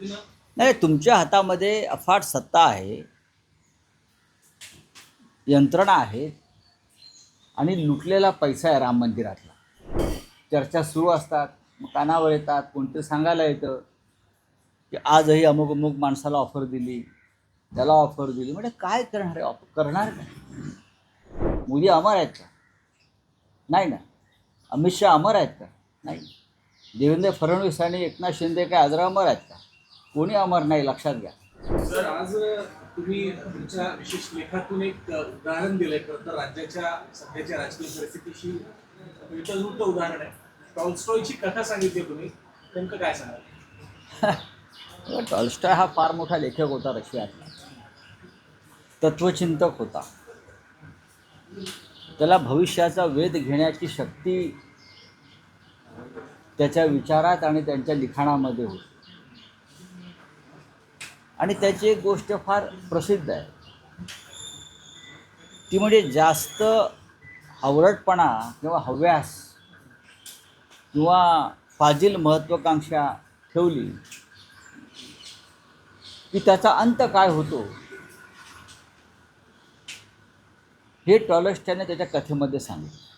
नाही, तुमच्या हातामध्ये अफाट सत्ता आहे, यंत्रणा आहेत आणि लुटलेला पैसा आहे राम मंदिरातला. चर्चा सुरू असतात, मग कानावर येतात, कोणतं सांगायला येतं की आजही अमुक अमुक माणसाला ऑफर दिली, त्याला ऑफर दिली. म्हणजे काय करणार आहे? ऑफर करणार काय? मोदी अमर आहेत का? नाही ना. अमित शहा अमर आहेत का? नाही. देवेंद्र फडणवीस आणि एकनाथ शिंदे काय आजरा अमर आहेत का? कोणी अमर नाही, लक्षात घ्या. सर, आज तुम्ही तुमच्या विशेष लेखातून एक उदाहरण दिलंय. खरं तर राज्याच्या सध्याच्या राजकीय परिस्थितीशी विरुद्ध उदाहरण आहे. टॉल्स्टॉयची कथा सांगितली तुम्ही, नेमकं काय सांगाल? टॉल्स्टॉय हा फार मोठा लेखक होता, रशियातला तत्वचिंतक होता. त्याला भविष्याचा वेध घेण्याची शक्ती त्याच्या विचारात आणि त्यांच्या लिखाणामध्ये होती. आणि त्याची एक गोष्ट फार प्रसिद्ध आहे, ती म्हणजे जास्त हवरटपणा किंवा हव्यास किंवा फाजील महत्त्वाकांक्षा ठेवली की त्याचा अंत काय होतो, हे टॉल्स्टॉयने त्याच्या कथेमध्ये सांगितलं.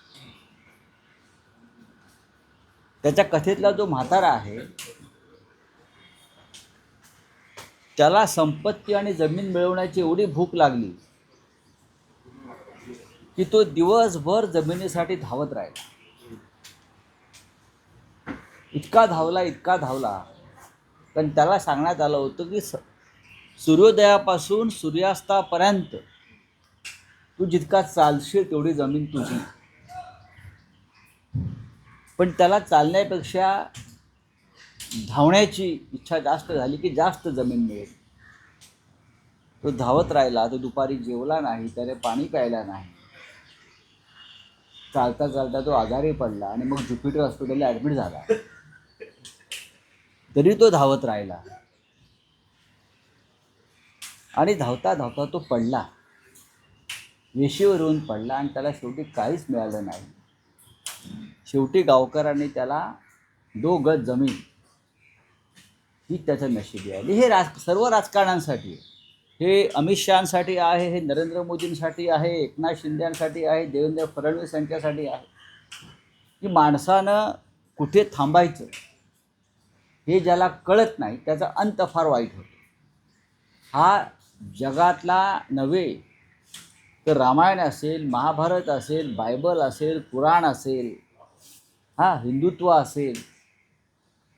त्याच्या कथेतला जो म्हातारा आहे त्याला संपत्ती आणि जमीन मिळवण्याची एवढी भूक लागली की तो दिवसभर जमिनीसाठी धावत राहिला. इतका धावला, पण त्याला सांगण्यात आलं होतं की सूर्योदयापासून सूर्यास्तापर्यंत तू जितका चालशील तेवढी जमीन तुझी. पण त्याला चालण्यापेक्षा धावण्याची इच्छा जास्त झाली की जास्त जमीन मिळेल. तो धावत राहिला. तो दुपारी जेवला नाही, त्याने पाणी प्यायला नाही. चालता चालता तो आजारी पडला आणि मग ज्युपिटर हॉस्पिटलला ॲडमिट झाला. तरी तो धावत राहिला आणि धावता धावता तो पडला, वेशीवर येऊन पडला आणि त्याला शेवटी काहीच मिळालं नाही. शेवटी गावकऱ्यांनी त्याला 2 गज जमीन ही त्याचं नशीब आहे. हे सर्व राजकारण्यांसाठी आहे. हे अमित शहासाठी आहे, हे नरेंद्र मोदींसाठी आहे, एकनाथ शिंदेसाठी आहे, देवेंद्र फडणवीस यांच्यासाठी आहे की माणसानं कुठे थांबायचं हे ज्याला कळत नाही त्याचा अंत फार वाईट होतो. हा जगातला नव्हे तर रामायण असेल, महाभारत असेल, बायबल असेल, पुराण असेल, हिंदुत्व असेल,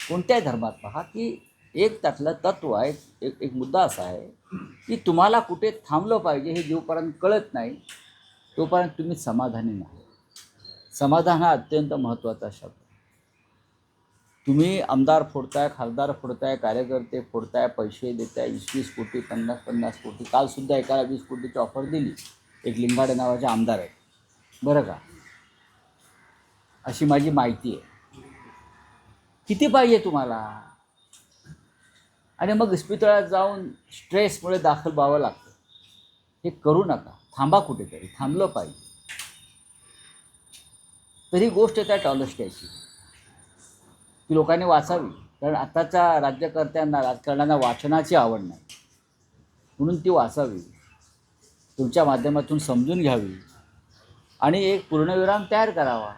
कोणत्याही धर्मात पहा की एक त्यातलं तत्व आहे, एक मुद्दा असा आहे की तुम्हाला कुठे थांबलं पाहिजे हे जोपर्यंत कळत नाही तोपर्यंत तुम्ही समाधानी नाही. समाधान हा अत्यंत महत्त्वाचा शब्द. तुम्ही आमदार फोडताय, खासदार फोडताय, कार्यकर्ते फोडताय, पैसे देताय, 20-20 कोटी, 50-50 कोटी. कालसुद्धा एकाला 20 कोटीची ऑफर दिली. एक लिंगाडे नावाचे आमदार आहेत, बरं का, अशी माझी माहिती आहे. किती पाहिजे तुम्हाला? आणि मग इस्पितळात जाऊन स्ट्रेसमुळे दाखल व्हावं लागतं. हे करू नका. थांबा कुठेतरी, थांबलं पाहिजे. तर ही गोष्ट त्या टॉल्स्टॉयची की लोकांनी वाचावी. कारण आताच्या राज्यकर्त्यांना, राजकारण्यांना वाचनाची आवड नाही, म्हणून ती वाचावी, तुमच्या माध्यमातून समजून घ्यावी आणि एक पूर्णविराम तयार करावा.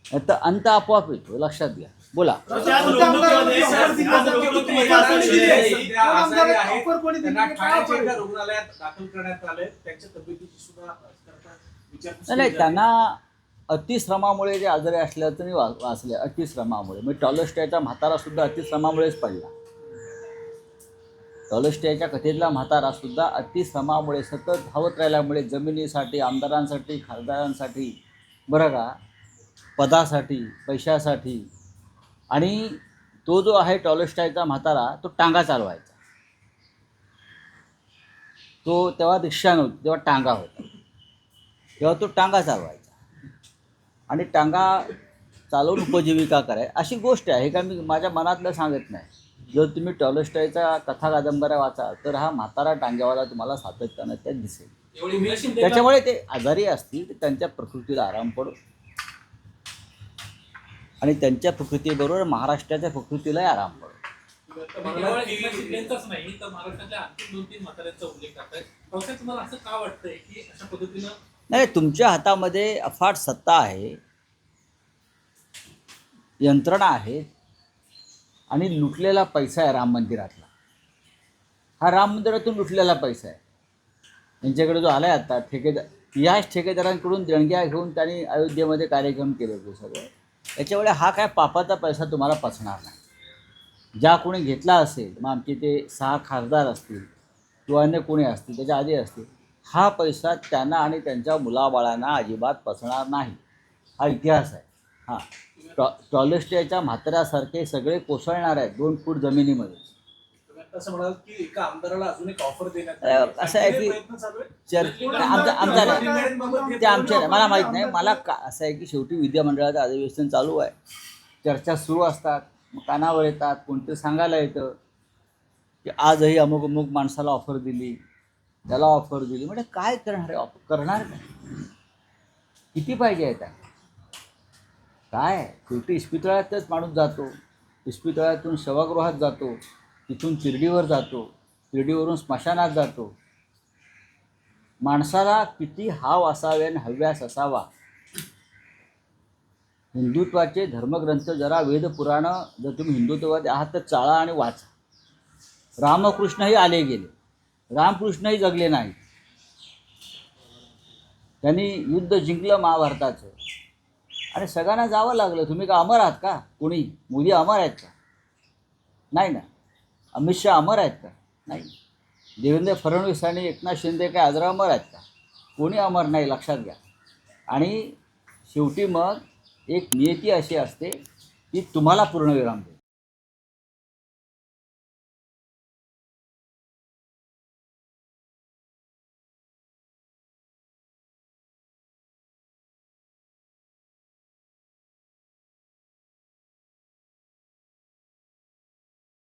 तर अंत आपोआप येतो, लक्षात घ्या. बोला. नाही, त्यांना अतिश्रमामुळे जे आजारी असल्याचं मी वाचले. अतिश्रमामुळे म्हणजे टॉल्स्टॉयचा म्हातारासुद्धा अतिश्रमामुळेच पडला. टॉल्स्टॉयच्या कथेतला म्हातारासुद्धा अतिश्रमामुळे, सतत धावत राहिल्यामुळे, जमिनीसाठी, आमदारांसाठी, खासदारांसाठी, बरं का, पदासाठी, पैशासाठी. आणि तो जो आहे टॉल्स्टॉयचा म्हातारा, तो टांगा चालवायचा. तो तेव्हा रिक्षा नव्हती, तेव्हा टांगा होता. तेव्हा तो टांगा चालवायचा आणि टांगा चालवून उपजीविका कराय, अशी गोष्ट आहे. का मी माझ्या मनातलं सांगत नाही. जर तुम्ही टॉल्स्टॉयचा कथा कादंबऱ्या वाचा तर हा म्हातारा टांग्यावाला तुम्हाला सातत्यानं त्यात दिसेल. त्याच्यामुळे ते आजारी असतील तर त्यांच्या प्रकृतीला आराम पडो आणि त्यांच्या प्रकृतीबरोबर महाराष्ट्राच्या प्रकृतीलाही आराम पडो. मला एकनाथ शिंदेचाच नाही तर महाराष्ट्रातल्या आणखी 2-3 म्हाताऱ्यांचा उल्लेख करताय. पावसाळ्यात तुम्हाला असं का वाटतंय की अशा पद्धतीनं नाही, तुमच्या हातामध्ये अफाट सत्ता आहे, यंत्रणा आहे आणि लुटलेला पैसा आहे राम मंदिरातला. हा राम मंदिरातून लुटलेला पैसा आहे. त्यांच्याकडे जो आला आहे आता ठेकेदार, याच ठेकेदारांकडून देणग्या घेऊन त्यांनी अयोध्येमध्ये कार्यक्रम केले होते सगळे. त्याच्यामुळे हा काय पापाचा पैसा तुम्हाला पचणार नाही. ज्या कोणी घेतला असेल, मग आमचे ते 6 खासदार असतील किंवा अन्य कोणी असतील, त्याच्या आधी असतील, हा पैसा त्यांना आणि त्यांच्या मुलाबाळांना अजिबात पचणार नाही. हा इतिहास आहे. हां, टॉलेस्टियाच्या म्हाताऱ्यासारखे सगळे कोसळणार आहेत 2 फूट जमिनीमध्ये. तुम्ही असं म्हणाल की एका आमदाराला अजून एक ऑफर देण्यात आली. असं आहे की प्रयत्न चालू आहे. आमचा नाही, ते आमच्या नाही, मला माहीत नाही. मला असं आहे की शेवटी विधिमंडळाचं अधिवेशन चालू आहे, चर्चा सुरू असतात, मग कानावर येतात, कोणते सांगायला येतं की आजही अमुक अमुक माणसाला ऑफर दिली, त्याला ऑफर दिली. म्हणजे काय करणार आहे? ऑफर करणार काय? किती पाहिजे आहे? काय शेवटी इस्पितळातच माणूस जातो, इस्पितळातून शवगृहात जातो, तिथून तिरडीवर जातो, तिरडीवरून स्मशानात जातो. माणसाला किती हाव असावे आणि हव्यास असावा. हिंदुत्वाचे धर्मग्रंथ जरा वेदपुराणं जर तुम्ही हिंदुत्ववादी आहात तर चाळा आणि वाचा. रामकृष्णही आले गेले, रामकृष्णही जगले नाही. त्यांनी युद्ध जिंकलं महाभारताचं आणि सगळ्यांना जावं लागलं. तुम्ही का अमर आहात का? कोणी मोदी अमर आहेत का? नाही ना. अमित शहा अमर आहेत का? नाही. देवेंद्र फडणवीस आणि एकनाथ शिंदे काय आजरा अमर आहेत का? कोणी अमर नाही, लक्षात घ्या. आणि शेवटी मग एक नियती अशी असते की तुम्हाला पूर्णविराम देते.